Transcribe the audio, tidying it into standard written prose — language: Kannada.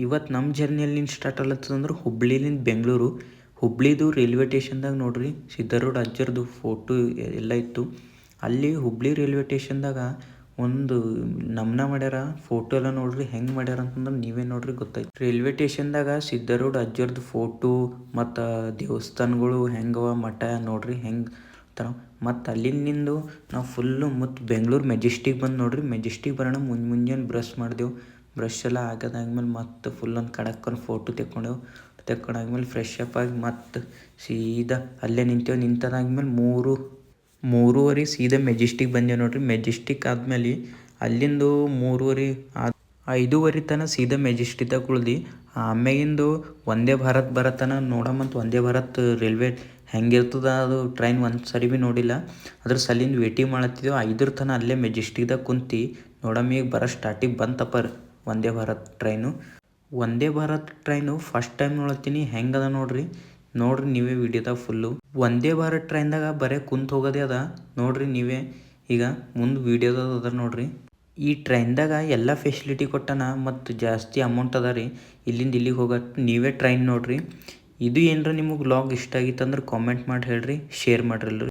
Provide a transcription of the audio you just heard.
ಇವತ್ತು ನಮ್ಮ ಜರ್ನಿ ಎಲ್ಲಿಂದ ಸ್ಟಾರ್ಟ್ ಆಗ್ಲತ್ತದಂದ್ರೆ ಹುಬ್ಳಿಲಿಂದ ಬೆಂಗಳೂರು. ಹುಬ್ಳಿದು ರೈಲ್ವೆ ಸ್ಟೇಷನ್ದಾಗ ನೋಡ್ರಿ ಸಿದ್ಧಾರೂಢ ಅಜ್ಜರ್ದು ಫೋಟೋ ಎಲ್ಲ ಇತ್ತು. ಅಲ್ಲಿ ಹುಬ್ಳಿ ರೈಲ್ವೆ ಸ್ಟೇಷನ್ದಾಗ ಒಂದು ನಮನ ಮಾಡ್ಯಾರ. ಫೋಟೋ ಎಲ್ಲ ನೋಡ್ರಿ ಹೆಂಗೆ ಮಾಡ್ಯಾರ ಅಂತಂದ್ರೆ ನೀವೇ ನೋಡ್ರಿ ಗೊತ್ತಾಯ್ತು. ರೈಲ್ವೆ ಸ್ಟೇಷನ್ದಾಗ ಸಿದ್ಧಾರೂಢ ಅಜ್ಜರ್ದು ಫೋಟೋ ಮತ್ತು ದೇವಸ್ಥಾನಗಳು ಹೆಂಗವ ಮಠ ನೋಡ್ರಿ ಹೆಂಗೆ ತರ. ಮತ್ತು ಅಲ್ಲಿಂದ ನಾವು ಫುಲ್ಲು ಮತ್ತು ಬೆಂಗಳೂರು ಮೆಜೆಸ್ಟಿಕ್ ಬಂದು ನೋಡ್ರಿ. ಮೆಜೆಸ್ಟಿಕ್ ಬರೋಣ ಮುಂಜಾನೆ ಬ್ರಷ್ ಮಾಡಿದೆವು. ಬ್ರಷ್ ಎಲ್ಲ ಆಗೋದಾದ್ಮೇಲೆ ಮತ್ತು ಫುಲ್ ಒಂದು ಕಡಕ್ಕೊಂದು ಫೋಟೋ ತೆಕ್ಕೊಂಡಾದ್ಮೇಲೆ ಫ್ರೆಶ್ ಅಪ್ ಆಗಿ ಮತ್ತು ಸೀದಾ ಅಲ್ಲೇ ನಿಂತದಾದ್ಮೇಲೆ 3:30 ಸೀದಾ ಮೆಜೆಸ್ಟಿಕ್ ಬಂದೆವು ನೋಡ್ರಿ. ಮೆಜೆಸ್ಟಿಕ್ ಆದಮೇಲೆ ಅಲ್ಲಿಂದ 3:30 5:30 ತನಕ ಸೀದಾ ಮೆಜೆಸ್ಟಿಕ್ದಾಗ ಉಳ್ದು ಆಮ್ಯಾಗಿಂದು ವಂದೇ ಭಾರತ್ ಬರತನ ನೋಡಮಂತ. ವಂದೇ ಭಾರತ್ ರೈಲ್ವೆ ಹೆಂಗಿರ್ತದ ಅದು ಟ್ರೈನ್ ಒಂದು ಸರಿ ಭೀ ನೋಡಿಲ್ಲ. ಅದ್ರ ಸಲಿಂದ ವೇಟಿಂಗ್ ಮಾಡತ್ತಿದ್ದೆವು 5 ತನಕ ಅಲ್ಲೇ ಮೆಜೆಸ್ಟಿಕ್ದಾಗ ಕುಂತು ನೋಡಮ್ಮ ಈಗ ಬರೋ ಸ್ಟಾರ್ಟಿಗೆ ಬಂತಪ್ಪ Vande Bharat train. Vande Bharat train first time ನೋಡತ್ತೀನಿ ಹೆಂಗದ ನೋಡ್ರಿ ನೀವೇ ವಿಡಿಯೋದಾಗ ಫುಲ್ಲು. ವಂದೇ ಭಾರತ್ ಟ್ರೈನ್ದಾಗ ಬರೀ ಕುಂತು ಹೋಗೋದೇ ಅದ ನೋಡ್ರಿ ನೀವೇ ಈಗ ಮುಂದೆ ವಿಡಿಯೋದಾಗ ಅದ ನೋಡ್ರಿ. ಈ ಟ್ರೈನ್ದಾಗ ಎಲ್ಲ ಫೆಸಿಲಿಟಿ ಕೊಟ್ಟಾನ ಮತ್ತು ಜಾಸ್ತಿ ಅಮೌಂಟ್ ಅದ ರೀ ಇಲ್ಲಿಂದ ಇಲ್ಲಿಗೆ ಹೋಗಕ್ಕೆ. ನೀವೇ ಟ್ರೈನ್ ನೋಡ್ರಿ. ಇದು ಏನರ ನಿಮಗೆ ವ್ಲಾಗ್ ಇಷ್ಟ ಆಗಿತ್ತಂದ್ರೆ ಕಾಮೆಂಟ್ ಮಾಡಿ ಹೇಳ್ರಿ, ಶೇರ್ ಮಾಡ್ರಿ ಎಲ್ಲರೂ.